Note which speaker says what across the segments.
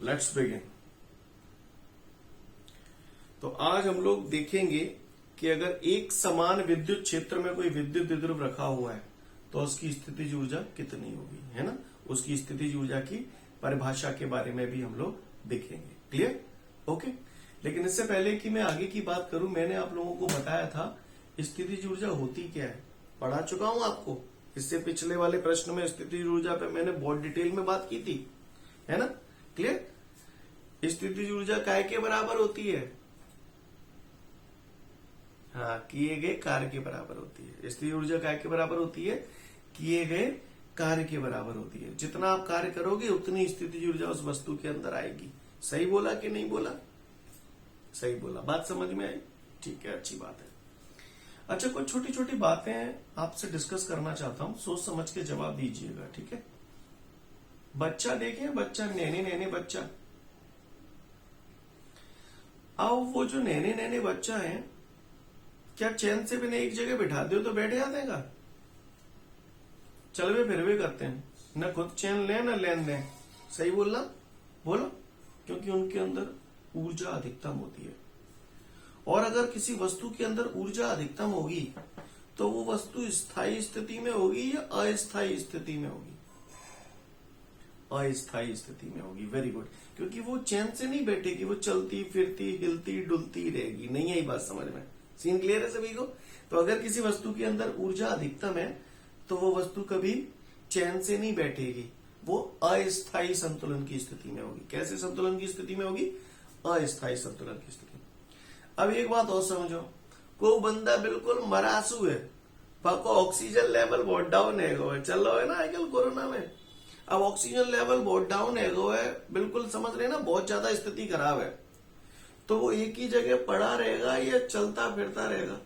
Speaker 1: Let's begin. तो आज हम लोग देखेंगे कि अगर एक समान विद्युत क्षेत्र में कोई विद्युत द्विध्रुव रखा हुआ है तो उसकी स्थितिज ऊर्जा कितनी होगी, है ना। उसकी स्थितिज ऊर्जा की परिभाषा के बारे में भी हम लोग देखेंगे। क्लियर? ओके। लेकिन इससे पहले कि मैं आगे की बात करूं, मैंने आप लोगों को बताया था स्थितिज ऊर्जा होती क्या है, पढ़ा चुका हूं आपको। इससे पिछले वाले प्रश्न में स्थितिज ऊर्जा पे मैंने बहुत डिटेल में बात की थी, है ना। क्लियर? स्थितिज ऊर्जा काय के बराबर होती है? हाँ, किए गए कार्य के बराबर होती है। स्थितिज ऊर्जा काय के बराबर होती है? किए गए कार्य के बराबर होती है। जितना आप कार्य करोगे उतनी स्थितिज ऊर्जा उस वस्तु के अंदर आएगी। सही बोला कि नहीं बोला? सही बोला। बात समझ में आई? ठीक है, अच्छी बात है। अच्छा, कुछ छोटी छोटी बातें आपसे डिस्कस करना चाहता हूं, सोच समझ के जवाब दीजिएगा, ठीक है। बच्चा देखें, बच्चा नैने नैने बच्चा। अब वो जो नैने नैने बच्चा है, क्या चैन से भी नहीं एक जगह बिठा दो तो बैठ जाते हैं? चलवे फिरवे करते हैं, न खुद चैन ले न लेन दें। सही बोलना? बोलो। क्योंकि उनके अंदर ऊर्जा अधिकतम होती है। और अगर किसी वस्तु के अंदर ऊर्जा अधिकतम होगी तो वो वस्तु स्थायी स्थिति में होगी या अस्थायी स्थिति में होगी? अस्थायी स्थिति में होगी। Very good. क्योंकि वो चैन से नहीं बैठेगी, वो चलती फिरती हिलती डुलती रहेगी। नहीं आई बात समझ में? सीन क्लियर है सभी को? तो अगर किसी वस्तु के अंदर ऊर्जा अधिकतम है तो वो वस्तु कभी चैन से नहीं बैठेगी, वो अस्थायी संतुलन की स्थिति में होगी। कैसे संतुलन की स्थिति में होगी? अस्थायी संतुलन की स्थिति। अब एक बात और समझो, को बंदा बिल्कुल मरासू है, पको ऑक्सीजन लेवल बहुत डाउन है, चल रहा है ना आजकल कोरोना में। अब ऑक्सीजन लेवल बहुत डाउन है, बिल्कुल समझ रहे ना, बहुत ज्यादा स्थिति खराब है। तो वो एक ही जगह पड़ा रहेगा या चलता फिरता रहेगा?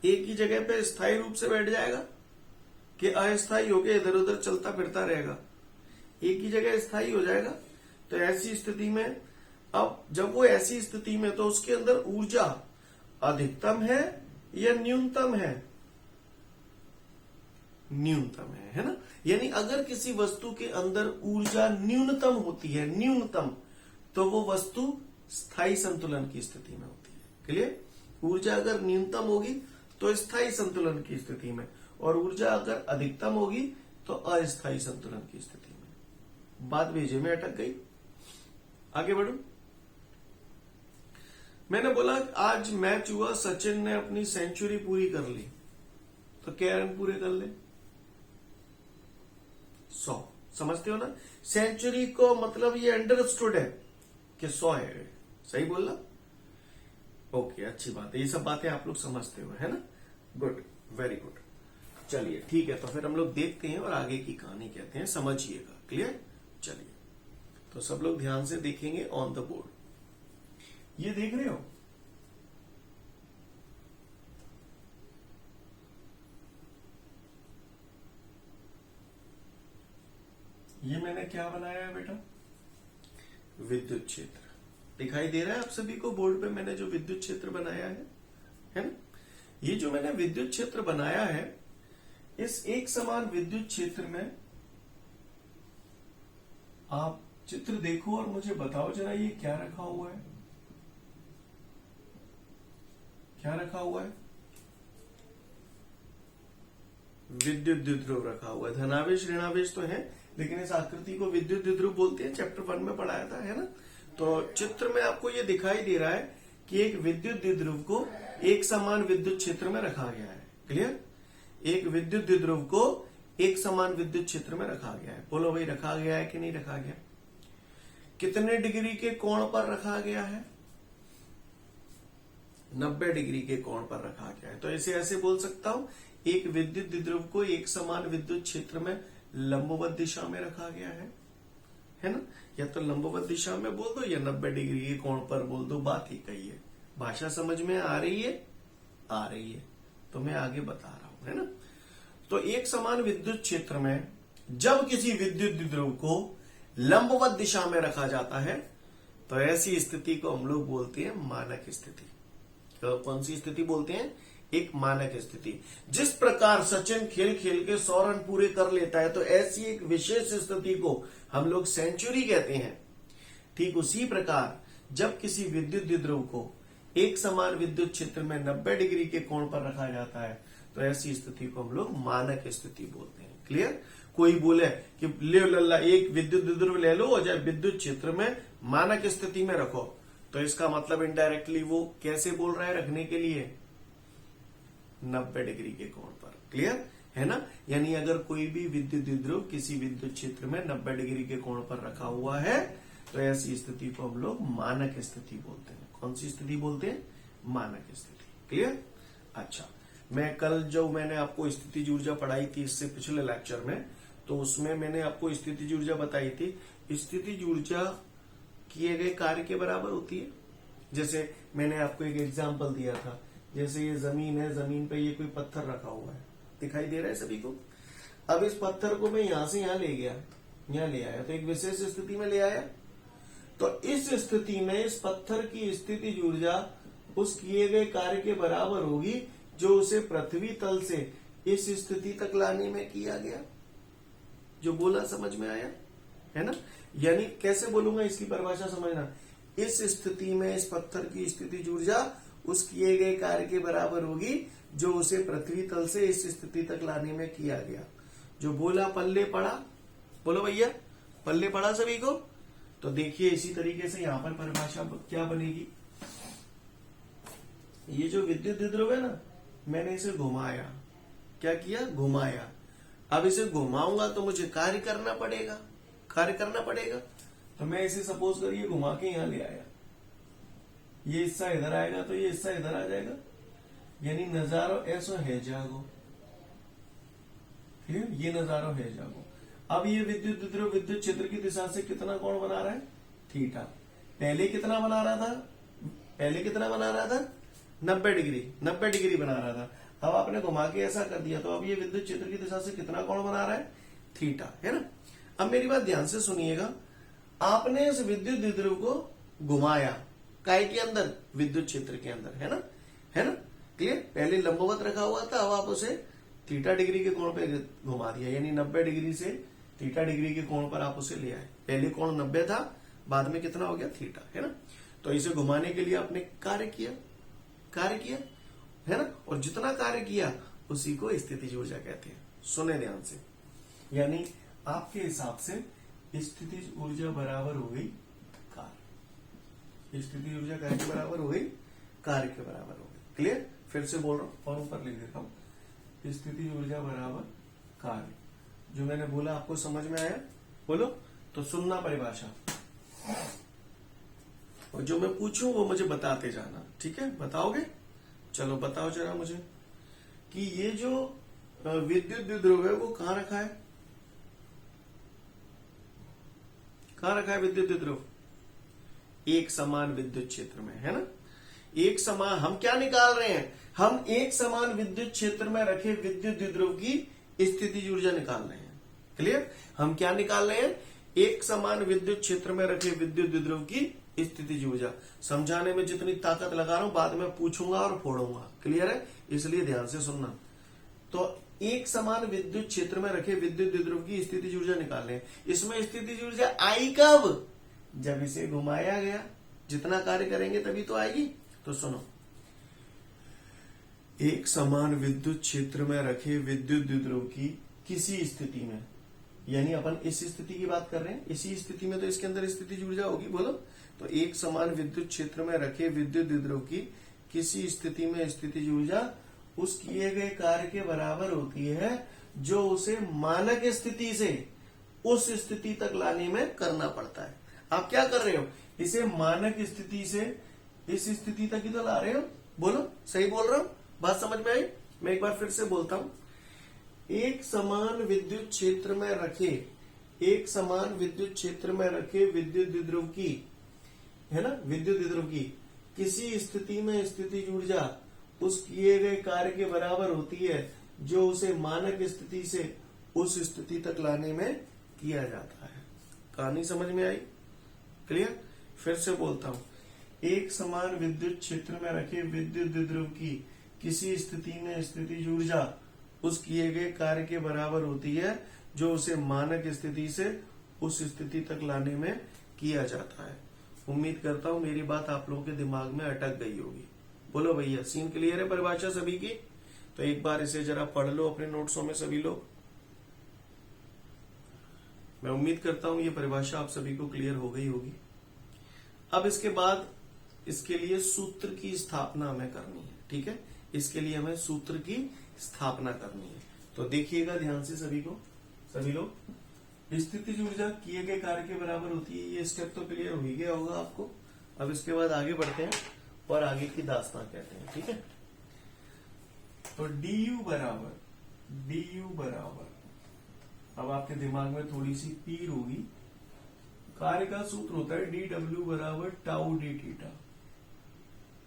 Speaker 1: एक ही जगह पे स्थायी रूप से बैठ जाएगा कि अस्थायी होके इधर उधर चलता फिरता रहेगा? एक ही जगह स्थायी हो जाएगा। तो ऐसी स्थिति में, अब जब वो ऐसी स्थिति में, तो उसके अंदर ऊर्जा अधिकतम है या न्यूनतम है? न्यूनतम है ना। यानी अगर किसी वस्तु के अंदर ऊर्जा न्यूनतम होती है, न्यूनतम, तो वो वस्तु स्थायी संतुलन की स्थिति में होती है। क्लियर? ऊर्जा अगर न्यूनतम होगी तो स्थायी संतुलन की स्थिति में, और ऊर्जा अगर अधिकतम होगी तो अस्थायी संतुलन की स्थिति में। बात भेजे में अटक गई। आगे बढ़ो। मैंने बोला आज मैच हुआ, सचिन ने अपनी सेंचुरी पूरी कर ली, तो क्या रन पूरे कर ले? 100। समझते हो ना? सेंचुरी को मतलब ये अंडरस्टूड है कि 100 है। सही बोला? ओके, अच्छी बात है। ये सब बातें आप लोग समझते हो, है ना। Good, very good. चलिए ठीक है, तो फिर हम लोग देखते हैं और आगे की कहानी कहते हैं, समझिएगा। क्लियर? चलिए, तो सब लोग ध्यान से देखेंगे ऑन द बोर्ड। ये देख रहे हो? ये मैंने क्या बनाया है बेटा? विद्युत क्षेत्र। दिखाई दे रहा है आप सभी को बोर्ड पे मैंने जो विद्युत क्षेत्र बनाया है ना। ये जो मैंने विद्युत क्षेत्र बनाया है, इस एक समान विद्युत क्षेत्र में आप चित्र देखो और मुझे बताओ जरा, ये क्या रखा हुआ है? क्या रखा हुआ है? विद्युत द्विध्रुव रखा हुआ है। धनावेश ऋणावेश तो है, लेकिन इस आकृति को विद्युत द्विध्रुव बोलते हैं। चैप्टर 1 में पढ़ाया था, है ना। तो चित्र में आपको ये दिखाई दे रहा है कि एक विद्युत द्विध्रुव को एक समान विद्युत क्षेत्र में रखा गया है। क्लियर? एक विद्युत द्विध्रुव को एक समान विद्युत क्षेत्र में रखा गया है। बोलो भाई, रखा गया है कि नहीं रखा गया? कितने डिग्री के कोण पर रखा गया है? 90 डिग्री के कोण पर रखा गया है। तो इसे ऐसे बोल सकता हूं, एक विद्युत द्विध्रुव को एक समान विद्युत क्षेत्र में लंबवत दिशा में रखा गया है ना। या तो लंबवत दिशा में बोल दो या 90 डिग्री के कोण पर बोल दो, बात ही कही है। भाषा समझ में आ रही है? आ रही है तो मैं आगे बता रहा हूं, है ना। तो एक समान विद्युत क्षेत्र में जब किसी विद्युत द्विध्रुव को लंबवत दिशा में रखा जाता है तो ऐसी स्थिति को हम लोग बोलते हैं मानक स्थिति। तो कौन सी स्थिति बोलते हैं? एक मानक स्थिति। जिस प्रकार सचिन खेल खेल के 100 रन पूरे कर लेता है, तो ऐसी एक विशेष स्थिति को हम लोग सेंचुरी कहते हैं। ठीक उसी प्रकार जब किसी विद्युत द्विध्रुव को एक समान विद्युत क्षेत्र में 90 डिग्री के कोण पर रखा जाता है, तो ऐसी स्थिति को हम लोग मानक स्थिति बोलते हैं। क्लियर? कोई बोले कि ले लल्ला एक विद्युत द्विध्रुव ले लो और जब विद्युत क्षेत्र में मानक स्थिति में रखो, तो इसका मतलब इनडायरेक्टली वो कैसे बोल रहा है रखने के लिए? 90 डिग्री के कोण पर। क्लियर है ना? यानी अगर कोई भी विद्युत द्विध्रुव किसी विद्युत क्षेत्र में 90 डिग्री के कोण पर रखा हुआ है, तो ऐसी स्थिति को हम लोग मानक स्थिति बोलते हैं। कौन सी स्थिति बोलते हैं? मानक स्थिति। क्लियर? अच्छा, मैं कल जो मैंने आपको स्थितिज ऊर्जा पढ़ाई थी इससे पिछले लेक्चर में, तो उसमें मैंने आपको स्थितिज ऊर्जा बताई थी। स्थितिज ऊर्जा किए गए कार्य के बराबर होती है। जैसे मैंने आपको एक एग्जांपल दिया था, जैसे ये जमीन है, जमीन पे ये कोई पत्थर रखा हुआ है, दिखाई दे रहा है सभी को। अब इस पत्थर को मैं यहां से यहां ले गया, यहां ले आया, तो एक विशेष स्थिति में ले आया। तो इस स्थिति में इस पत्थर की स्थितिज ऊर्जा उस किए गए कार्य के बराबर होगी जो उसे पृथ्वी तल से इस स्थिति तक लाने में किया गया। जो बोला समझ में आया है ना? यानी कैसे बोलूंगा इसकी परिभाषा समझना। इस स्थिति में इस पत्थर की स्थितिज ऊर्जा उस किए गए कार्य के बराबर होगी जो उसे पृथ्वी तल से इस स्थिति तक लाने में किया गया। जो बोला पल्ले पड़ा, बोलो भैया पल्ले पड़ा सभी को। तो देखिए इसी तरीके से यहां पर परिभाषा क्या बनेगी। ये जो विद्युत द्विध्रुव है ना, मैंने इसे घुमाया। क्या किया? घुमाया। अब इसे घुमाऊंगा तो मुझे कार्य करना पड़ेगा, कार्य करना पड़ेगा। तो मैं इसे सपोज करिए घुमा के यहां ले आया, ये हिस्सा इधर आएगा तो ये हिस्सा इधर आ जाएगा, यानी नजारो ऐसो है जागो। ये नजारो है जागो। अब ये विद्युत द्विध्रुव विद्युत क्षेत्र की दिशा से कितना कोण बना रहा है? थीटा। पहले कितना बना रहा था? पहले कितना बना रहा था? 90 डिग्री। 90 डिग्री बना रहा था। अब आपने घुमा के ऐसा कर दिया, तो अब ये विद्युत क्षेत्र की दिशा से कितना कोण बना रहा है? थीटा, है ना? अब मेरी बात ध्यान से सुनिएगा। आपने इस विद्युत द्विध्रुव को घुमाया, काय के अंदर? विद्युत क्षेत्र के अंदर, है ना? है ना? क्लियर? पहले लंबवत रखा हुआ था, अब आप उसे थीटा डिग्री के कोण पे घुमा दिया, यानी 90 डिग्री से थीटा डिग्री के कोण पर आप उसे ले आए। पहले कोण 90 था, बाद में कितना हो गया? थीटा, है ना? तो इसे घुमाने के लिए आपने कार्य किया, कार्य किया, है ना? और जितना कार्य किया उसी को स्थितिज ऊर्जा कहते हैं। सुने ध्यान से, यानी आपके हिसाब से स्थितिज ऊर्जा बराबर हो गई कार्य। स्थितिज ऊर्जा कार्य के बराबर हो गई, कार्य के बराबर हो गई। क्लियर? फिर से बोल रहा हूं और ऊपर लिख देता हूं। स्थितिज ऊर्जा बराबर कार्य। जो मैंने बोला आपको समझ में आया? बोलो तो सुनना परिभाषा, और जो मैं पूछूं वो मुझे बताते जाना। ठीक है? बताओगे? चलो बताओ जरा मुझे कि ये जो विद्युत द्विध्रुव है वो कहां रखा है? कहां रखा है विद्युत द्विध्रुव? एक समान विद्युत क्षेत्र में, है ना? एक समान, हम क्या निकाल रहे हैं? हम एक समान विद्युत क्षेत्र में रखे विद्युत द्विध्रुव की स्थितिज ऊर्जा निकाल रहे हैं। क्लियर? हम क्या निकाल रहे हैं? एक समान विद्युत क्षेत्र में रखे विद्युत द्विध्रुव की स्थितिज ऊर्जा। समझाने में जितनी ताकत लगा रहा हूं बाद में पूछूंगा और फोड़ूंगा। क्लियर है? इसलिए ध्यान से सुनना। तो एक समान विद्युत क्षेत्र में रखे विद्युत द्विध्रुव की स्थितिज ऊर्जा निकाल रहे हैं। इसमें स्थितिज ऊर्जा आई कब? जब इसे घुमाया गया। जितना कार्य करेंगे तभी तो आएगी। तो सुनो, एक समान विद्युत क्षेत्र में रखे विद्युत द्विध्रुव की किसी स्थिति में, यानी अपन इस स्थिति की बात कर रहे हैं, इसी स्थिति में तो इसके अंदर स्थितिज ऊर्जा होगी। बोलो तो एक समान विद्युत क्षेत्र में रखे विद्युत द्विध्रुव की किसी स्थिति में स्थितिज ऊर्जा उस किए गए कार्य के बराबर होती है जो उसे मानक स्थिति से उस स्थिति तक लाने में करना पड़ता है। आप क्या कर रहे हो? इसे मानक स्थिति से इस स्थिति तक ही तो ला रहे हो। बोलो सही बोल रहा हूं? बात समझ में आई? मैं एक बार फिर से बोलता हूं। एक समान विद्युत क्षेत्र में रखे, एक समान विद्युत क्षेत्र में रखे विद्युत द्विध्रुव की, है ना, विद्युत द्विध्रुव की किसी स्थिति में स्थितिज ऊर्जा उस किए गए कार्य के बराबर होती है जो उसे मानक स्थिति से उस स्थिति तक लाने में किया जाता है। कहानी समझ में आई? क्लियर? फिर से बोलता हूं। एक समान विद्युत क्षेत्र में रखे विद्युत द्विध्रुव की किसी स्थिति में स्थितिज ऊर्जा उस किए गए कार्य के बराबर होती है जो उसे मानक स्थिति से उस स्थिति तक लाने में किया जाता है। उम्मीद करता हूं मेरी बात आप लोगों के दिमाग में अटक गई होगी। बोलो भैया, सीन क्लियर है परिभाषा सभी की? तो एक बार इसे जरा पढ़ लो अपने नोट्सों में सभी लोग। मैं उम्मीद करता हूं ये परिभाषा आप सभी को क्लियर हो गई होगी। अब इसके बाद इसके लिए सूत्र की स्थापना हमें करनी है, ठीक है? इसके लिए हमें सूत्र की स्थापना करनी है। तो देखिएगा ध्यान से सभी लोग। स्थितिज ऊर्जा किए गए कार्य के बराबर होती है, ये स्टेप तो क्लियर हो ही गया होगा आपको। अब इसके बाद आगे बढ़ते हैं और आगे की दास्तां कहते हैं, ठीक है? तो du बराबर अब आपके दिमाग में थोड़ी सी पीर होगी। कार्य का सूत्र होता है dw बराबर टाउ डी थीटा।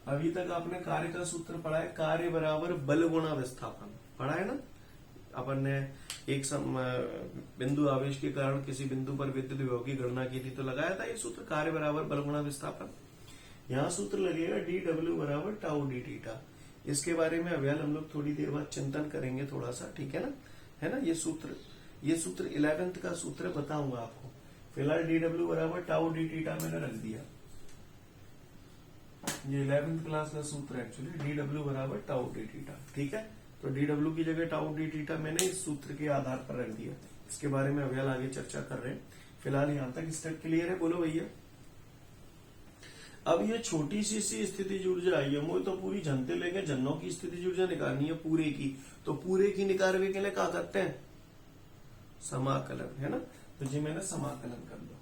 Speaker 1: अभी तक आपने कार्य का सूत्र पढ़ा है, कार्य बराबर बल गुणा विस्थापन पढ़ा है ना अपन ने। एक बिंदु आवेश के कारण किसी बिंदु पर विद्युत विभव की गणना की थी तो लगाया था ये सूत्र, कार्य बराबर बल गुणा विस्थापन। यहाँ सूत्र लगेगा dw बराबर टाउ डी थीटा। इसके बारे में अव्याल हम लोग थोड़ी देर बाद चिंतन करेंगे थोड़ा सा, ठीक है ना? ये सूत्र 11th का सूत्र बताऊंगा आपको। फिलहाल dw बराबर टाउ डी थीटा मैंने रख दिया। ये 11th क्लास का सूत्र एक्चुअली dw बराबर टाउ डी थीटा, ठीक है? तो dw की जगह टाउ डी थीटा मैंने इस सूत्र के आधार पर रख दिया। इसके बारे में अव्याल आगे चर्चा कर रहे हैं। फिलहाल यहां तक स्टेप क्लियर है? बोलो भैया। अब ये छोटी सी स्थितिज ऊर्जा आई है, मुझे तो पूरी जनते लेके जन्नों की स्थितिज ऊर्जा निकालनी है पूरे की। तो पूरे की निकालने के लिए क्या करते हैं? समाकलन, है ना? तो जी मैंने समाकलन कर लो,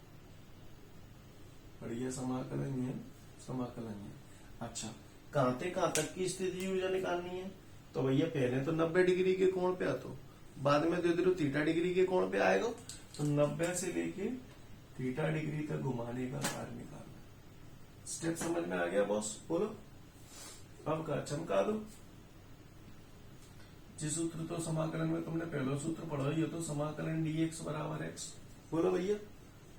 Speaker 1: बढ़िया समाकलन है। अच्छा, कहां तक की स्थितिज ऊर्जा निकालनी है? तो भैया पहले तो 90 डिग्री के कोण पे आतो, बाद में दे दो थीटा डिग्री के कोण पे आएगा। तो 90 से लेके थीटा डिग्री तक घुमाने का कार्य निकालना। स्टेप समझ में आ गया बॉस? बोलो अब का चमका दो। जिस सूत्र तो समाकलन में तुमने पहला सूत्र पढ़ा, ये तो समाकलन dx बराबर x। बोलो भैया,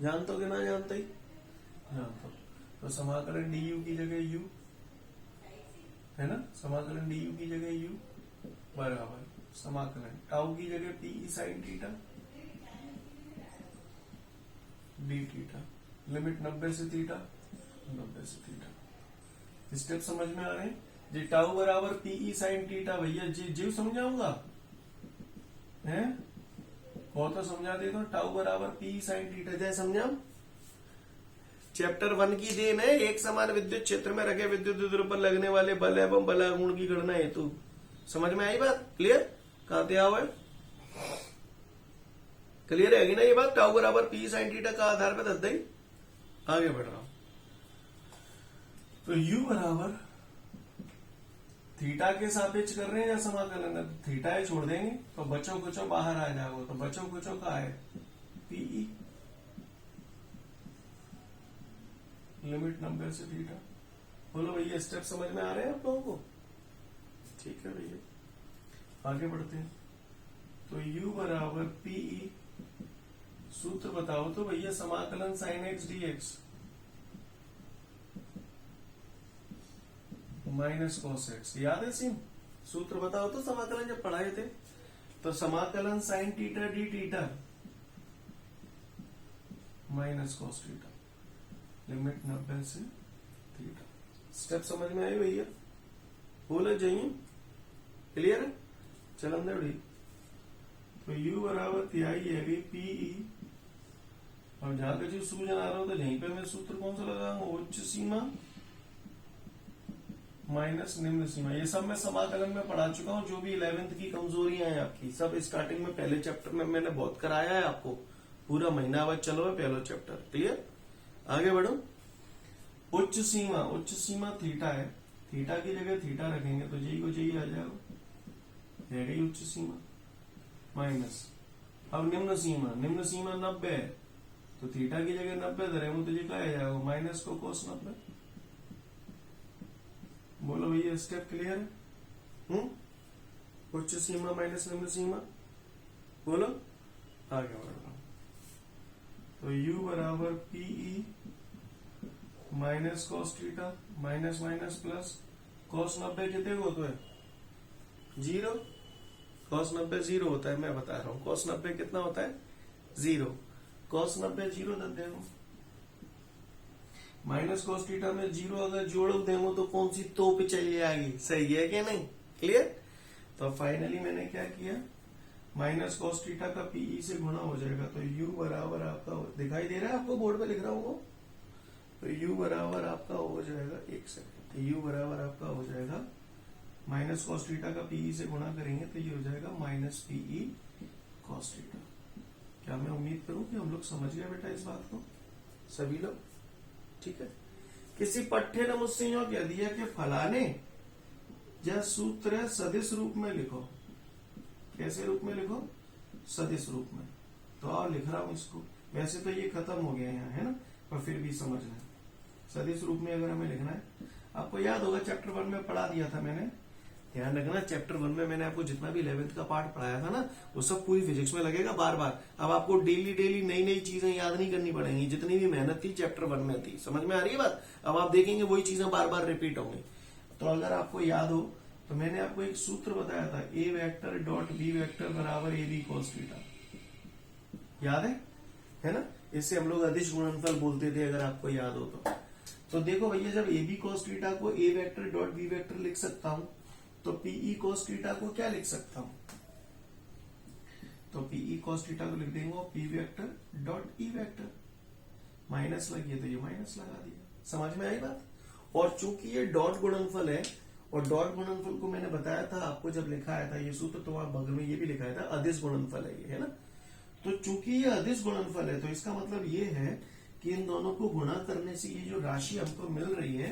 Speaker 1: जानते हो कि ना जानते ही? जानते हो। तो समाकलन du की जगह u, है ना? समाकलन du की जगह u बराबर समाकलन टाउ की जगह p sin theta d theta, limit 90 से थीटा। स्टेप समझ में आ रहे हैं? जी टाउ बराबर पीई साइन थीटा। भैया जी जीव समझाऊंगा है और तो समझा दे। तो टाउ बराबर पीई साइन थीटा जय समझाऊ। चैप्टर 1 की देन है एक समान विद्युत क्षेत्र में रखे विद्युत विद्युत पर लगने वाले बल एवं बलागुण की गणना हेतु। समझ में आई बात? क्लियर? कहां पे आओ? क्लियर है ना ये बात? टाउ बराबर पी साइन थीटा का आधार पर दस दई आगे बढ़ रहा हूं। तो u बराबर थीटा के सापेक्ष कर रहे हैं या समाकलन? थीटा ही छोड़ देंगे तो बचो कुचो बाहर आ जाएगा। तो बचो कुचो का है पीई, लिमिट 90 से थीटा। बोलो भैया स्टेप समझ में आ रहे हैं आप लोगों को? ठीक है भैया आगे बढ़ते हैं। तो u बराबर पीई, सूत्र बताओ तो भैया समाकलन sine x dx minus cos x. याद है सीन? सूत्र बताओ तो समाकलन जब पढ़ाए थे। तो समाकलन sine theta D theta minus cos theta, limit 90 से थीटा। स्टेप समझ में आई भैया? बोले जाइए क्लियर है? चलो अंदर बढ़ी। तो u बराबर तिहाई है पीई। और जहां का जो सूजन आ रहा हो तो यहीं पे मैं सूत्र कौन सा लगाऊंगा? उच्च सीमा माइनस निम्न सीमा। ये सब मैं समाकलन में पढ़ा चुका हूं। जो भी 11th की कमजोरियां हैं आपकी सब स्टार्टिंग में पहले चैप्टर में मैंने बहुत कराया है आपको। पूरा महीना बाद चलो है पहला चैप्टर। क्लियर? आगे बढ़ो। उच्च सीमा थीटा है। थीटा की जगह थीटा रखेंगे तो जी को जी आ जाएगा, है उच्च सीमा माइनस। अब निम्न सीमा 90 है तो थीटा की जगह 90 धरेंगे तो जी का आ जाएगा माइनस को कोस 90। बोलो भैया स्टेप क्लियर है? उच्च सीमा माइनस निम्न सीमा। बोलो आगे बढ़ रहा हूं। तो u बराबर PE minus cos theta minus minus plus cos 90 कितने को होता है 0, cos 90 0 होता है, मैं बता रहा हूँ cos 90 कितना होता है 0, cos 90 0 दे देंगे, माइनस cos थीटा में 0 अगर जोड़ देंगे तो कौन सी तोप चली आएगी, सही है कि नहीं, क्लियर। तो फाइनली मैंने क्या किया, माइनस cos थीटा का पीई से गुणा हो जाएगा, तो u बराबर आपका दिखाई दे रहा है आपको, बोर्ड पे लिख रहा हूँ वो, तो u बराबर आपका हो जाएगा, एक सेकंड, u बराबर आपका हो जाएगा माइनस cos थीटा का पीई से गुणा करेंगे तो ये हो जाएगा माइनस पीई cos थीटा। क्या मैं उम्मीद करूं कि हम लोग समझ गए बेटा इस बात को, सभी लोग, ठीक है। किसी पट्टे ने मुझसे यूं कह दिया कि फलाने यह सूत्र सदिश रूप में लिखो, कैसे रूप में लिखो, सदिश रूप में, तो आओ लिख रहा हूं इसको, वैसे तो ये खत्म हो गया यहाँ है ना, पर फिर भी समझना है, सदिश रूप में अगर हमें लिखना है, आपको याद होगा चैप्टर 1 में पढ़ा दिया था मैंने, ध्यान रखना चैप्टर 1 में मैंने आपको जितना भी 11th का पार्ट पढ़ाया था ना, वो सब पूरी फिजिक्स में लगेगा बार बार। अब आपको डेली नई नई चीजें याद नहीं करनी पड़ेंगी, जितनी भी मेहनत थी चैप्टर 1 में थी, समझ में आ रही है बात। अब आप देखेंगे वही चीजें बार बार रिपीट होंगी। तो अगर आपको याद हो तो मैंने आपको एक सूत्र बताया था, ए वेक्टर डॉट बी वेक्टर बराबर ए बी कॉस थीटा, याद है ना, इससे हम लोग अदिश गुणनफल बोलते थे, अगर आपको याद हो तो देखो भैया, जब ए बी कॉस थीटा को ए वेक्टर डॉट बी वेक्टर लिख सकता हूं, तो पीई कॉस थीटा को क्या लिख सकता हूं, तो पीई कॉस थीटा को लिख देंगे P vector dot E vector, minus लगी तो ये माइनस लगा दिया, समझ में आई बात। और चूंकि ये डॉट गुणनफल है, और डॉट गुणनफल को मैंने बताया था आपको जब लिखाया था ये सूत्र, तो वहां बगल में ये भी लिखाया था अदिश गुणनफल है ये, है ना। तो चूंकि ये अदिश गुणनफल है तो इसका मतलब ये है कि इन दोनों को गुणा करने से ये जो राशि हमको मिल रही है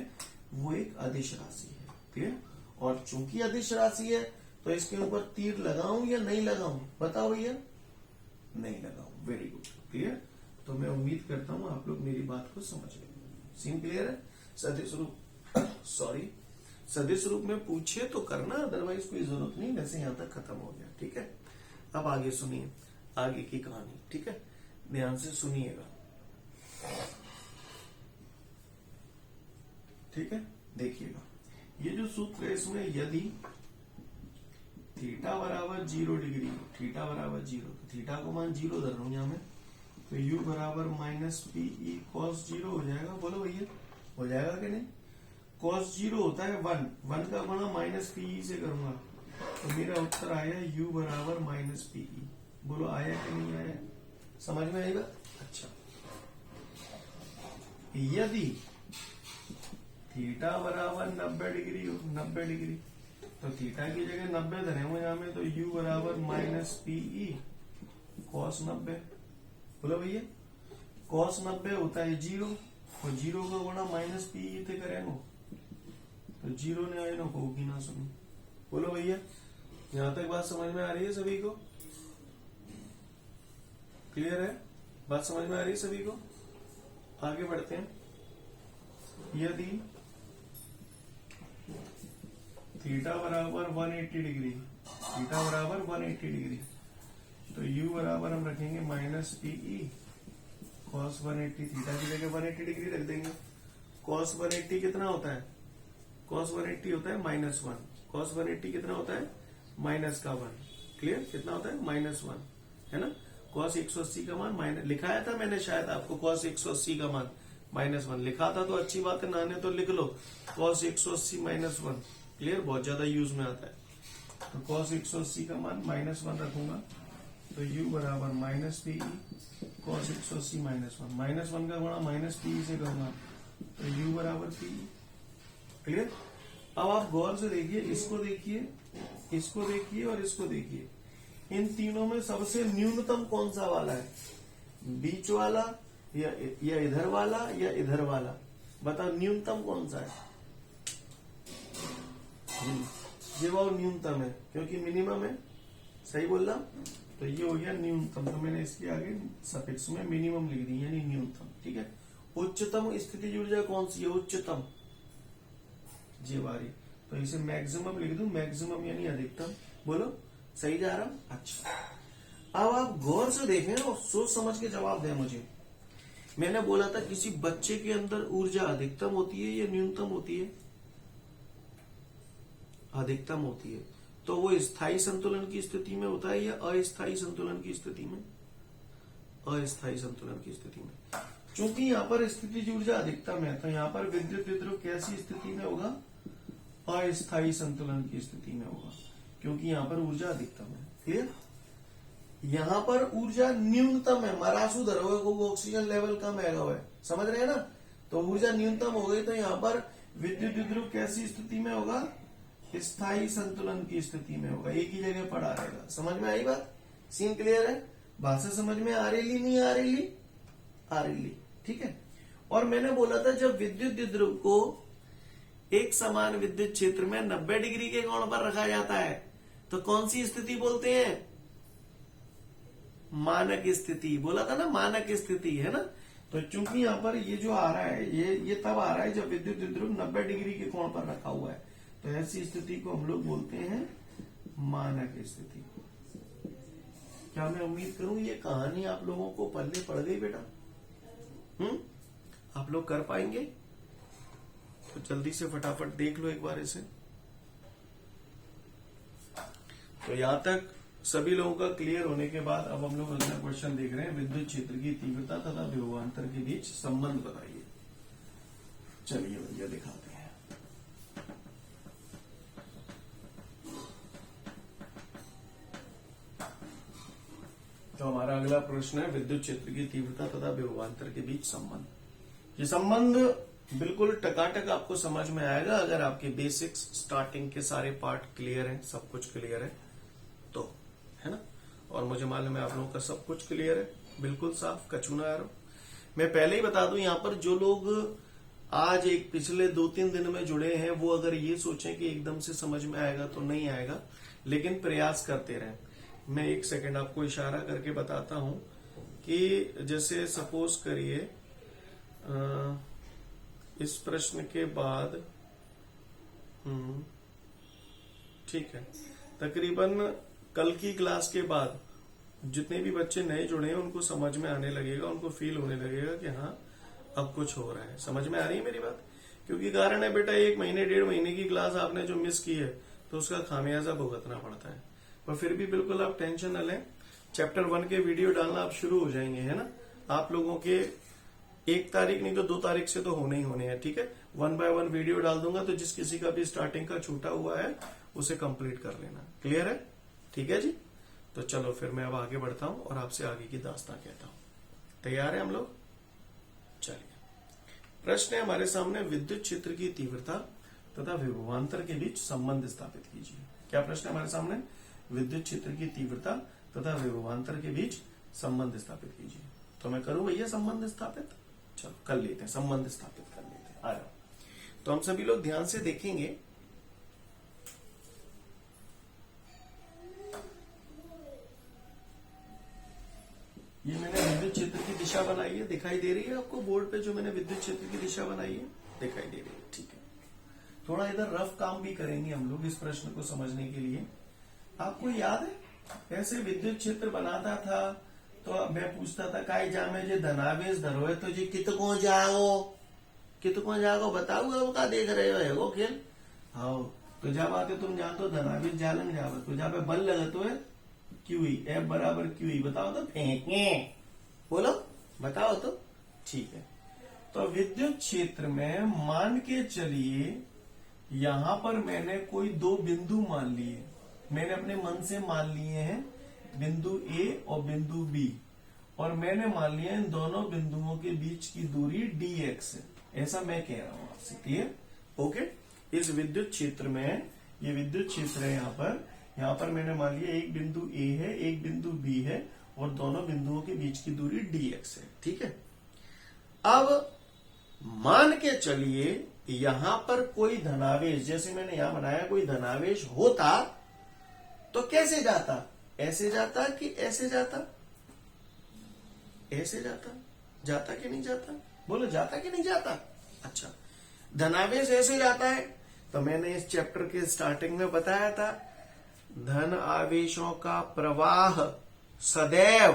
Speaker 1: वो एक अदिश राशि है, ठीक है। और चूंकि अदिश राशि है तो इसके ऊपर तीर लगाऊं या नहीं लगाऊं, बताओ भैया, नहीं लगाऊं, वेरी गुड, क्लियर। तो मैं उम्मीद करता हूं आप लोग मेरी बात को समझ गए, सीन क्लियर है। सदिश रूप सॉरी सदिश रूप में पूछे तो करना, अदरवाइज कोई जरूरत नहीं, वैसे यहां तक खत्म हो गया, ठीक है। अब आगे सुनिए आगे की कहानी, ठीक है, ध्यान से सुनिएगा, ठीक है। देखिएगा ये जो सूत्र है इसमें यदि थीटा बराबर 0 डिग्री, थीटा बराबर 0, तो थीटा को मान 0 धर रहा हूं यहां में, तो u बराबर माइनस पीई कॉस 0 हो जाएगा, बोलो भैया हो जाएगा कि नहीं। कॉस 0 होता है 1 का गुणा माइनस पीई से करूंगा, तो मेरा उत्तर आया u बराबर माइनस पीई, बोलो आया कि नहीं आया, समझ में आएगा। अच्छा, यदि थीटा बराबर 90 डिग्री हो, 90 डिग्री, तो थीटा की जगह 90 धरे हुए यहाँ में, तो u बराबर माइनस पीई कॉस 90, बोलो भैया कॉस 90 होता है 0, और 0 का गुणा माइनस पीई थे करेंगे, तो 0 ने आए ना होगी ना सुनी, बोलो भैया यहां तक बात समझ में आ रही है सभी को, क्लियर है, बात समझ में आ रही है सभी को। आगे बढ़ते हैं, यदि थीटा बराबर 180 डिग्री, थीटा बराबर 180 डिग्री, तो u बराबर हम रखेंगे माइनस पीई कॉस 180, थीटा की जगह 180 डिग्री रख देंगे। कॉस 180 कितना होता है, कॉस 180 होता है -1, कॉस 180 कितना होता है माइनस का 1, क्लियर, कितना होता है -1, है ना। कॉस 180 का मान माइनस लिखाया था मैंने शायद आपको, कॉस 180 का मान -1 लिखा था, तो अच्छी बात है, नाने तो लिख लो कॉस 180 -1, क्लियर, बहुत ज्यादा यूज में आता है। तो कॉस 180 का मान -1 रखूंगा, तो u बराबर माइनस पीई कॉस 180 -1, -1 का गुणा माइनस पीई से करूंगा, तो u बराबर पीई, क्लियर। अब आप गौर से देखिए, इसको देखिए, इसको देखिए और इसको देखिए, इन तीनों में सबसे न्यूनतम कौन सा वाला है, बीच वाला या इधर वाला या इधर वाला, बताओ न्यूनतम कौन सा है। ये वो न्यूनतम है क्योंकि मिनिमम है, सही बोल रहा, तो ये हो गया न्यूनतम, तो मैंने इसके आगे सफिक्स में मिनिमम लिख दी, यानी न्यूनतम, ठीक है। उच्चतम स्थिति ऊर्जा कौन सी है, उच्चतम, ये वाली, तो इसे मैक्सिमम लिख दूं, मैक्सिमम यानी अधिकतम, बोलो सही जा रहा। अच्छा, अब आप गौर से देखें और सोच समझ के जवाब दें मुझे। मैंने बोला था किसी बच्चे के अंदर ऊर्जा अधिकतम होती है या न्यूनतम होती है, अधिकतम होती है, तो वो स्थायी संतुलन की स्थिति में होता है या अस्थायी संतुलन की स्थिति में? अस्थायी संतुलन की स्थिति में। चूंकि यहाँ पर स्थितिज ऊर्जा अधिकतम है तो यहाँ पर विद्युत विद्रुव कैसी स्थिति में होगा? अस्थायी संतुलन की स्थिति में होगा, क्योंकि यहाँ पर ऊर्जा अधिकतम है। क्लियर? यहाँ पर ऊर्जा न्यूनतम है, मरासू धरा हुआ है, ऑक्सीजन लेवल कम है हुआ है, समझ रहे हैं ना? तो ऊर्जा न्यूनतम हो गई तो यहाँ पर विद्युत विद्रुव कैसी स्थिति में होगा? स्थायी संतुलन की स्थिति में होगा, एक ही जगह पड़ा रहेगा। समझ में आई बात? सीन क्लियर है? भाषा समझ में आ रही नहीं आ रही? आ रही, ठीक है। और मैंने बोला था जब विद्युत विद्रुव को एक समान विद्युत क्षेत्र में 90 डिग्री के कोण पर रखा जाता है तो कौन सी स्थिति बोलते हैं? मानक स्थिति। बोला था ना, मानक स्थिति, है ना? तो चूंकि यहाँ पर ये जो आ रहा है ये तब आ रहा है जब विद्युत विद्रुव 90 डिग्री के कोण पर रखा हुआ है, तो ऐसी स्थिति को हम लोग बोलते हैं मानक स्थिति। क्या मैं उम्मीद करूं ये कहानी आप लोगों को पल्ले पड़ गई बेटा? आप लोग कर पाएंगे? तो जल्दी से फटाफट देख लो एक बार इसे। तो यहां तक सभी लोगों का क्लियर होने के बाद अब हम लोग अगला क्वेश्चन देख रहे हैं, विद्युत क्षेत्र की तीव्रता तथा विभवांतर के बीच संबंध बताइए। चलिए भैया दिखाते हैं। तो हमारा अगला प्रश्न है विद्युत क्षेत्र की तीव्रता तथा विभवांतर के बीच संबंध। ये संबंध बिल्कुल टकाटक आपको समझ में आएगा अगर आपके बेसिक्स स्टार्टिंग के सारे पार्ट क्लियर हैं, सब कुछ क्लियर है तो, है ना? और मुझे मालूम है आप लोगों का सब कुछ क्लियर है, बिल्कुल साफ, कचू ना यारो। मैं पहले ही बता दूं यहाँ पर जो लोग आज एक पिछले 2-3 दिन में जुड़े हैं वो अगर ये सोचें कि एकदम से समझ में आएगा तो नहीं आएगा, लेकिन प्रयास करते रहें। मैं एक सेकंड आपको इशारा करके बताता हूं कि जैसे सपोज करिए इस प्रश्न के बाद ठीक है, तकरीबन कल की क्लास के बाद जितने भी बच्चे नए जुड़े हैं उनको समझ में आने लगेगा, उनको फील होने लगेगा कि हाँ अब कुछ हो रहा है। समझ में आ रही है मेरी बात? क्योंकि कारण है बेटा 1 महीने 1.5 महीने की क्लास आपने जो मिस की है तो उसका खामियाजा भुगतना पड़ता है। पर फिर भी बिल्कुल आप टेंशन न लें, चैप्टर 1 के वीडियो डालना आप शुरू हो जाएंगे, है ना? आप लोगों के 1 तारीख नहीं तो 2 तारीख से तो होने ही होने हैं, ठीक है? 1 बाय 1 वीडियो डाल दूंगा तो जिस किसी का भी स्टार्टिंग का छूटा हुआ है उसे कंप्लीट कर लेना। क्लियर है? ठीक है जी। तो चलो फिर मैं अब आगे बढ़ता हूं और आपसे आगे की दास्तां कहता हूं। तैयार है हम लोग? चलिए, प्रश्न है हमारे सामने, विद्युत क्षेत्र की तीव्रता तथा विभवांतर के बीच संबंध स्थापित कीजिए। क्या प्रश्न है हमारे सामने? विद्युत क्षेत्र की तीव्रता तथा विभवांतर के बीच संबंध स्थापित कीजिए। तो मैं करूं भैया संबंध स्थापित? चलो कर लेते हैं, संबंध स्थापित कर लेते हैं। आ जाओ। तो हम सभी लोग ध्यान से देखेंगे। ये मैंने विद्युत क्षेत्र की दिशा बनाई है, दिखाई दे रही है आपको बोर्ड पे? जो मैंने विद्युत क्षेत्र की दिशा बनाई है दिखाई दे रही है, ठीक है। थोड़ा इधर रफ काम भी करेंगे हम लोग इस प्रश्न को समझने के लिए। आपको याद है ऐसे विद्युत क्षेत्र बनाता था तो मैं पूछता था काय जामे जे धनावेश धरो है तो जी कितको जाओ बताओ का देख रहे हो खेल? हाँ, तो जब आते तुम जान तो धनावेश जालन जाओ तो जहाँ पे बल लगा तो है क्यूई, एफ बराबर क्यूई। बताओ तो, फेंके बोलो, बताओ तो, ठीक है। तो विद्युत क्षेत्र में मान के चलिए यहां पर मैंने कोई 2 बिंदु मान लिए, मैंने अपने मन से मान लिए हैं बिंदु ए और बिंदु बी, और मैंने मान लिया इन दोनों बिंदुओं के बीच की दूरी dx है, ऐसा मैं कह रहा हूं आपसे। क्लियर? ओके। इस विद्युत क्षेत्र में, ये विद्युत क्षेत्र है यहाँ पर मैंने मान लिया एक बिंदु ए है, एक बिंदु बी है और दोनों बिंदुओं के बीच की दूरी dx है, ठीक है। अब मान के चलिए यहां पर कोई धनावेश, जैसे मैंने यहां बनाया, कोई धनावेश होता तो कैसे जाता? ऐसे जाता कि ऐसे जाता? ऐसे जाता। जाता कि नहीं जाता? बोलो, जाता कि नहीं जाता? अच्छा, धनावेश ऐसे जाता है तो मैंने इस चैप्टर के स्टार्टिंग में बताया था धन आवेशों का प्रवाह सदैव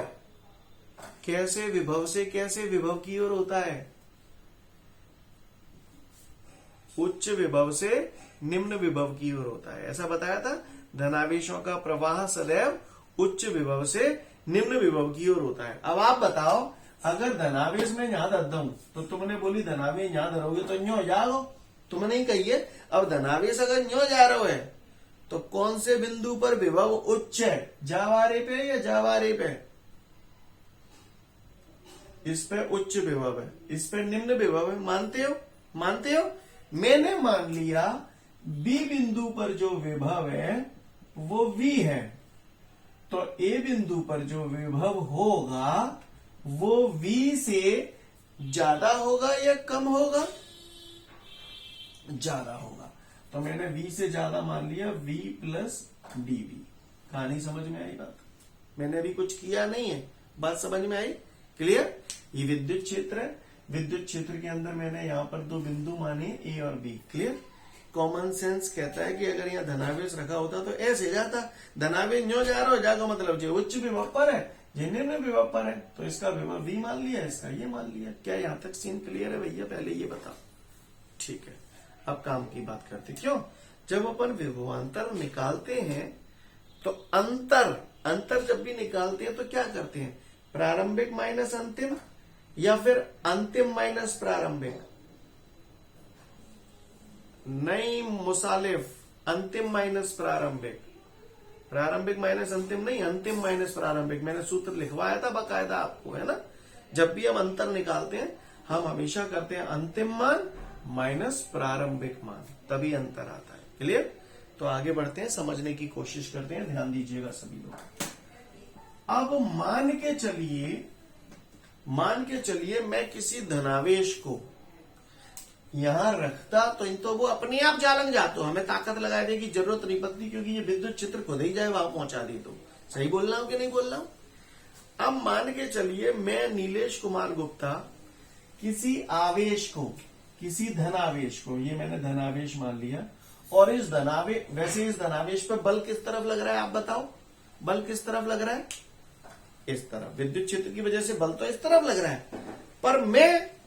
Speaker 1: कैसे विभव से कैसे विभव की ओर होता है? उच्च विभव से निम्न विभव की ओर होता है, ऐसा बताया था। धनावेशों का प्रवाह सदैव उच्च विभव से निम्न विभव की ओर होता है। अब आप बताओ, अगर धनावेश में यहां धर दूं तो तुमने बोली धनावेश यहां धरोगे तो न्यो जाओ, तुमने ही कही है। अब धनावेश अगर न्यो जा रहे है तो कौन से बिंदु पर विभव उच्च है, जावारे पे या जावारे पे? इस पे उच्च विभव है, इस पे निम्न विभव है। मानते हो? मानते हो? मैंने मान लिया बी बिंदु पर जो विभव है वो V है, तो ए बिंदु पर जो विभव होगा वो V से ज्यादा होगा या कम होगा? ज्यादा होगा। तो मैंने V से ज्यादा मान लिया, V प्लस dV। कहानी समझ में आई बात? मैंने अभी कुछ किया नहीं है, बात समझ में आई? क्लियर? ये विद्युत क्षेत्र है, विद्युत क्षेत्र के अंदर मैंने यहाँ पर दो बिंदु माने A और B। क्लियर? कॉमन सेंस कहता है कि अगर यहाँ धनावेश रखा होता तो ऐसे जाता, धनावेश न्यो जा रहा हो, जाकर मतलब जो उच्च विभव पर है, जो निम्न विभव पर है, तो इसका विभव V मान लिया, इसका ये मान लिया। क्या यहाँ तक सीन क्लियर है भैया? पहले ये बताओ। ठीक है, अब काम की बात करते। क्यों? जब अपन विभवांतर निकालते हैं तो अंतर जब भी निकालते हैं तो क्या करते हैं? प्रारंभिक माइनस अंतिम या फिर अंतिम माइनस प्रारंभिक? नहीं मुसालिफ, अंतिम माइनस प्रारंभिक। प्रारंभिक माइनस अंतिम नहीं, अंतिम माइनस प्रारंभिक। मैंने सूत्र लिखवाया था बकायदा आपको, है ना? जब भी हम अंतर निकालते हैं हम हमेशा करते हैं अंतिम मान माइनस प्रारंभिक मान, तभी अंतर आता है। क्लियर? तो आगे बढ़ते हैं, समझने की कोशिश करते हैं, ध्यान दीजिएगा सभी लोग। अब मान के चलिए मैं किसी धनावेश को यहां रखता तो वो अपने आप जालन जातो, हमें ताकत लगाने की जरूरत नहीं पड़ती, क्योंकि ये विद्युत क्षेत्र खुद ही जाए वहां पहुंचा दी। तो सही बोल रहा हूं कि नहीं बोल रहा हूं? अब मान के चलिए मैं नीलेश कुमार गुप्ता किसी आवेश को, किसी धनावेश को, ये मैंने धनावेश मान लिया, और इस धनावेश पे बल किस तरफ लग रहा है आप बताओ? बल किस तरफ लग रहा है? इस तरफ। विद्युत क्षेत्र की वजह से बल तो इस तरफ लग रहा है, पर मैं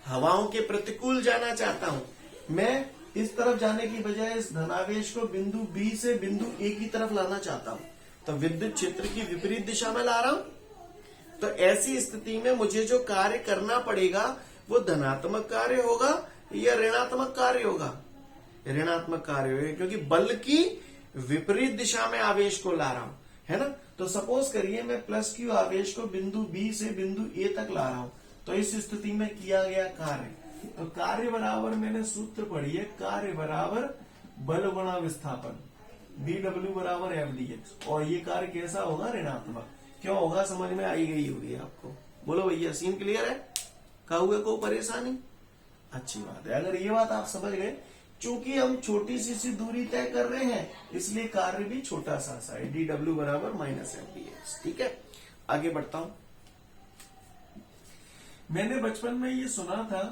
Speaker 1: हवाओं के प्रतिकूल जाना चाहता हूं। मैं इस तरफ जाने की बजाय इस धनावेश को बिंदु B से बिंदु A की तरफ लाना चाहता हूं, तो विद्युत क्षेत्र की विपरीत दिशा में ला रहा हूं। तो ऐसी स्थिति में मुझे जो कार्य करना पड़ेगा वो धनात्मक कार्य होगा या ऋणात्मक कार्य होगा? ऋणात्मक कार्य होगा, क्योंकि बल की विपरीत दिशा में आवेश को ला रहा हूं, है ना? तो सपोज करिए मैं प्लस Q आवेश को बिंदु B से बिंदु A तक ला रहा हूं, तो इस स्थिति में किया गया कार्य, तो कार्य बराबर मैंने सूत्र पढ़ी है, कार्य बराबर बल गुणा विस्थापन, dW बराबर FdX। और ये कार्य कैसा होगा? ऋणात्मक। क्यों होगा? समझ में आई गई होगी आपको? बोलो भैया, सीन क्लियर है? कहुए को परेशानी? अच्छी बात है, अगर ये बात आप समझ गए। चूंकि हम छोटी सी दूरी तय कर रहे हैं, इसलिए कार्य भी छोटा सा है, dW बराबर माइनस FdX। ठीक है, आगे बढ़ता हूं। मैंने बचपन में ये सुना था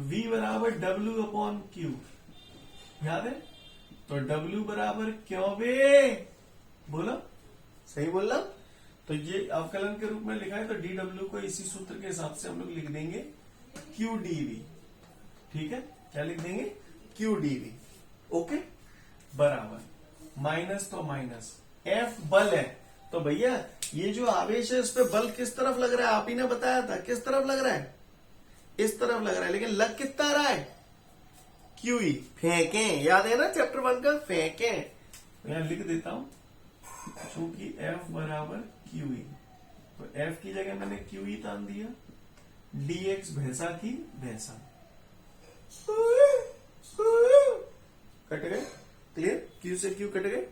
Speaker 1: V बराबर W अपॉन Q, याद है? तो W बराबर क्यों बे? बोलो, सही बोला? तो ये अवकलन के रूप में लिखा है, तो dW को इसी सूत्र के हिसाब से हम लोग लिख देंगे QdV। ठीक है, क्या लिख देंगे? QdV। ओके, बराबर माइनस तो माइनस F बल है, तो भैया ये जो आवेश है इस पे बल किस तरफ लग रहा है? आप ही ने बताया था किस तरफ लग रहा है? इस तरफ लग रहा है, लेकिन लग कितना रहा है? QE। फेंकें, याद है ना चैप्टर 1 का? फेंकें। मैं लिख देता हूं, चूंकि F बराबर QE, तो F की जगह मैंने QE तान दिया, dx भैंसा की भैंसा। कट गए? क्लियर? Q से Q कट गए?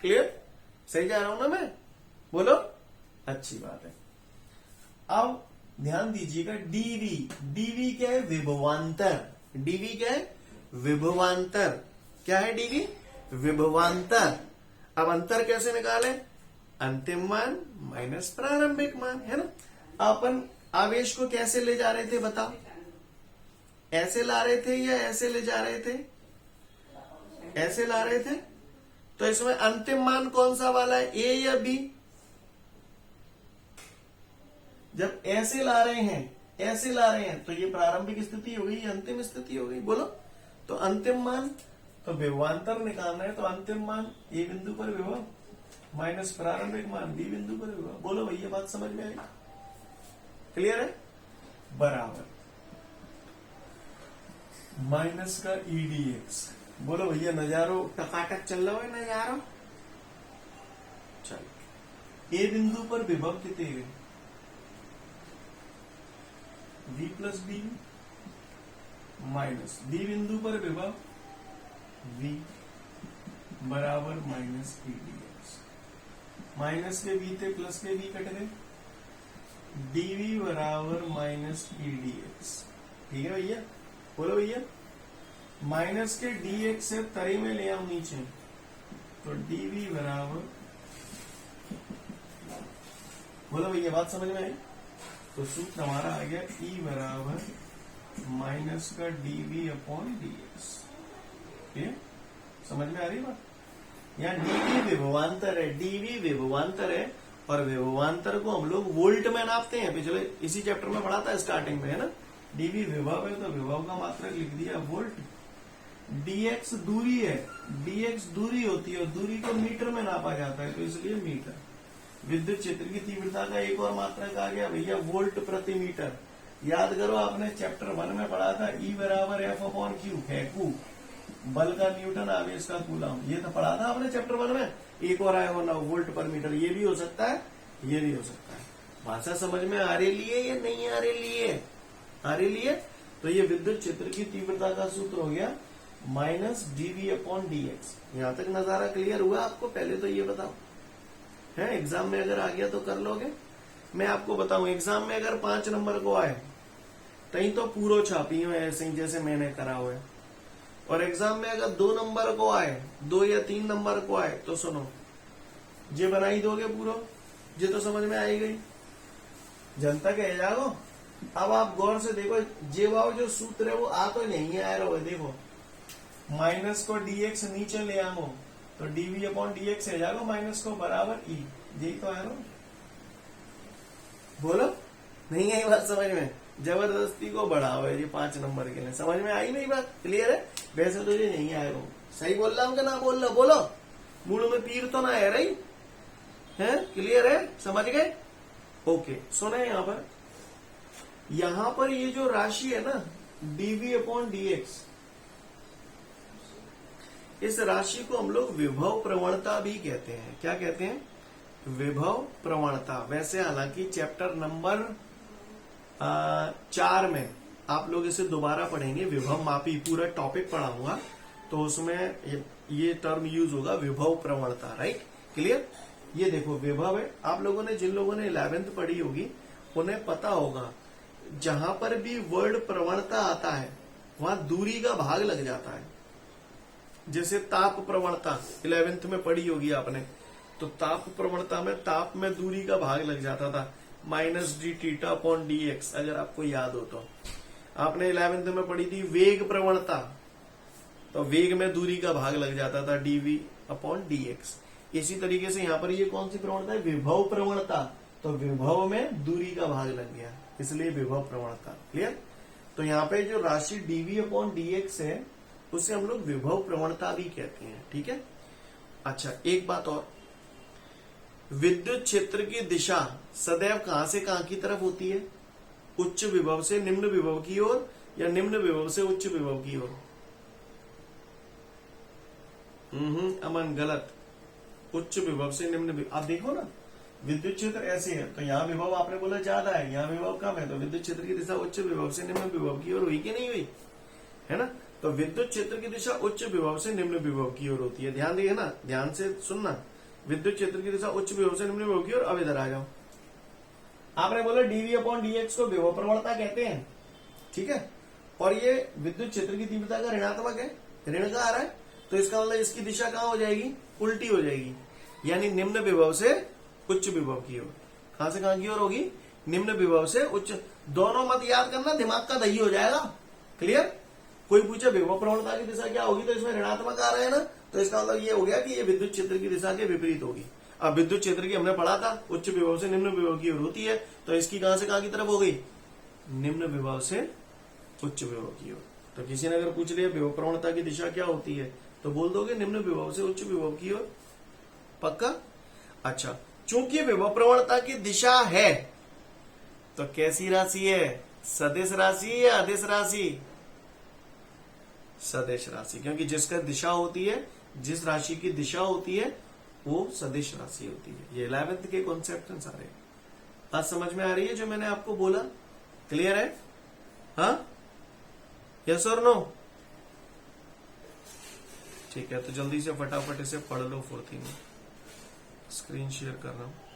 Speaker 1: क्लियर? सही जा रहा हूं ना मैं? बोलो, अच्छी बात है। अब ध्यान दीजिएगा, dV क्या है? विभवांतर। dV क्या है? विभवांतर। क्या है dV? विभवांतर। अब अंतर कैसे निकालें? अंतिम मान माइनस प्रारंभिक मान, है ना? अपन आवेश को कैसे ले जा रहे थे बताओ? ऐसे ला रहे थे या ऐसे ले जा रहे थे? ऐसे ला रहे थे। तो इसमें अंतिम मान कौन सा वाला है, A या B? जब ऐसे ला रहे हैं तो ये प्रारंभिक स्थिति हो गई, ये अंतिम स्थिति हो गई। बोलो, तो अंतिम मान तो विभवांतर निकालना है तो अंतिम मान ए बिंदु पर विभव माइनस प्रारंभिक मान बी बिंदु पर विभव। बोलो भैया बात समझ में आई? क्लियर है? बराबर माइनस का ईडीएक्स। बोलो भैया नजारो टकाटक चल रहा है नजारो। चलो ए बिंदु पर विभव कितने गए? v plus B minus B बिंदु पर विभव v बराबर माइनस ईडीएक्स। माइनस के v थे प्लस के v कट गए, dv बराबर माइनस ईडीएक्स। ठीक है भैया? बोलो भैया माइनस के dx से तरे में ले आओ नीचे, तो dv बराबर, बोलो भैया बात समझ में आई? तो सूत्र हमारा आ गया E बराबर माइनस का dv अपॉन dx। ये समझ में आ रही बात? यहाँ dv विभवांतर है, dv विभवांतर है और विभवांतर को हम लोग वोल्ट में नापते हैं। पिछले इसी चैप्टर में पढ़ा था स्टार्टिंग में, है ना? dv विभव है तो विभव का मात्रक लिख दिया वोल्ट। dx दूरी है, dx दूरी होती है और दूरी को मीटर में नापा जाता है तो इसलिए मीटर। विद्युत क्षेत्र की तीव्रता का एक और मात्रक आ गया भैया वोल्ट प्रति मीटर। याद करो आपने चैप्टर 1 में पढ़ा था E बराबर एफ अपॉन क्यू है कू, बल का न्यूटन आवेश का कूलम। ये तो पढ़ा था आपने चैप्टर 1 में। एक और आया होना वोल्ट पर मीटर, ये भी हो सकता है, ये भी हो सकता है। भाषा समझ में आ रही है या नहीं आ रही है? आ रही है। तो ये विद्युत क्षेत्र की तीव्रता का सूत्र हो गया माइनस dv अपॉन dx। यहां तक नजारा क्लियर हुआ आपको? पहले तो ये बताओ है, एग्जाम में अगर आ गया तो कर लोगे। मैं आपको बताऊं एग्जाम में अगर 5 नंबर को आए तहीं तो पूरो छापी हो ऐसे ही जैसे मैंने करा हुआ है, और एग्जाम में अगर 2 नंबर को आए, 2 या 3 नंबर को आए तो सुनो जे बनाई दोगे पूरो, जे तो समझ में आई गई, जनता कह जाओ। अब आप गौर से देखो जे वाव जो सूत्र है वो आ तो नहीं आ रहा है। देखो माइनस को dx नीचे ले आओ तो dv अपॉन dx है जाएगा माइनस को बराबर e। यही तो आ रहा। बोलो नहीं आई बात समझ में? जबरदस्ती को बढ़ाओ है ये 5 नंबर के लिए। समझ में आई नहीं बात? क्लियर है? वैसे तो ये नहीं आएगा। सही बोल रहा हूँ कि ना बोल रहा? बोलो मूड में पीर तो ना है रही है? क्लियर है? समझ गए? ओके सुने यहां पर ये जो राशि है ना dv अपॉन dx, इस राशि को हम लोग विभव प्रवणता भी कहते हैं। क्या कहते हैं? विभव प्रवणता। वैसे हालांकि चैप्टर नंबर 4 में आप लोग इसे दोबारा पढ़ेंगे, विभव मापी पूरा टॉपिक पढ़ाऊंगा तो उसमें ये टर्म यूज होगा विभव प्रवणता। राइट? क्लियर? ये देखो विभव है। आप लोगों ने, जिन लोगों ने 11th पढ़ी होगी उन्हें पता होगा जहां पर भी वर्ड प्रवणता आता है वहां दूरी का भाग लग जाता है। जैसे ताप प्रवणता 11th में पढ़ी होगी आपने, तो ताप प्रवणता में ताप में दूरी का भाग लग जाता था minus D theta upon D x, अगर आपको याद हो तो। आपने 11th में पढ़ी थी वेग प्रवणता, तो वेग में दूरी का भाग लग जाता था डीवी अपॉन डी एक्स। इसी तरीके से यहाँ पर ये कौन सी प्रवणता है? विभव प्रवणता। तो विभव में दूरी का भाग लग गया इसलिए विभव प्रवणता। क्लियर? तो यहाँ पे जो राशि डीवी अपॉन डी एक्स है उसे हम लोग विभव प्रवणता भी कहते हैं। ठीक है? अच्छा एक बात और, विद्युत क्षेत्र की दिशा सदैव कहां से कहां की तरफ होती है? उच्च विभव से निम्न विभव की ओर या निम्न विभव से उच्च विभव की ओर? अमन गलत। उच्च विभव से निम्न विभव। आप देखो ना विद्युत क्षेत्र ऐसे है तो यहाँ विभव आपने बोला ज्यादा है, यहाँ विभव कम है, तो विद्युत क्षेत्र की दिशा उच्च विभव से निम्न विभव की ओर हुई कि नहीं हुई? है ना? तो विद्युत क्षेत्र की दिशा उच्च विभव से निम्न विभव की ओर होती है। ध्यान दिए ना, ध्यान से सुनना। विद्युत क्षेत्र की दिशा उच्च विभव से निम्न विभव की ओर। अब इधर आ जाओ। आपने बोला डीवी अपॉन डीएक्स को विभव प्रवणता कहते हैं। ठीक है? और ये विद्युत क्षेत्र की तीव्रता का ऋणात्मक है, ऋण का आ रहा है, तो इसका मतलब इसकी दिशा कहां हो जाएगी? उल्टी हो जाएगी, यानी निम्न विभव से उच्च विभव की ओर। कहां से कहां की ओर होगी? निम्न विभव से उच्च। दोनों मत याद करना, दिमाग का दही हो जाएगा। क्लियर? कोई पूछे विभव प्रवणता की दिशा क्या होगी तो इसमें ऋणात्मक आ रहा है ना, तो इसका मतलब ये हो गया कि ये विद्युत क्षेत्र की दिशा के विपरीत होगी। अब विद्युत क्षेत्र की हमने पढ़ा था उच्च विभव से निम्न विभव की ओर होती है, तो इसकी कहां से कहां की तरफ हो गई? निम्न विभव से उच्च विभव की ओर। तो किसी ने अगर पूछ लिया विभव प्रवणता की दिशा क्या होती है तो बोल दोगे निम्न विभव से उच्च विभव की ओर। पक्का? अच्छा, चूंकि विभव प्रवणता की दिशा है तो कैसी राशि है? सदिश राशि या अदिश राशि? सदिश राशि, क्योंकि जिसका दिशा होती है, जिस राशि की दिशा होती है वो सदिश राशि होती है। ये 11th के कॉन्सेप्ट हैं सारे। बात समझ में आ रही है जो मैंने आपको बोला? क्लियर है? हाँ, यस और नो? ठीक है, तो जल्दी से फटाफट इसे पढ़ लो। 4th में स्क्रीन शेयर कर रहा हूं।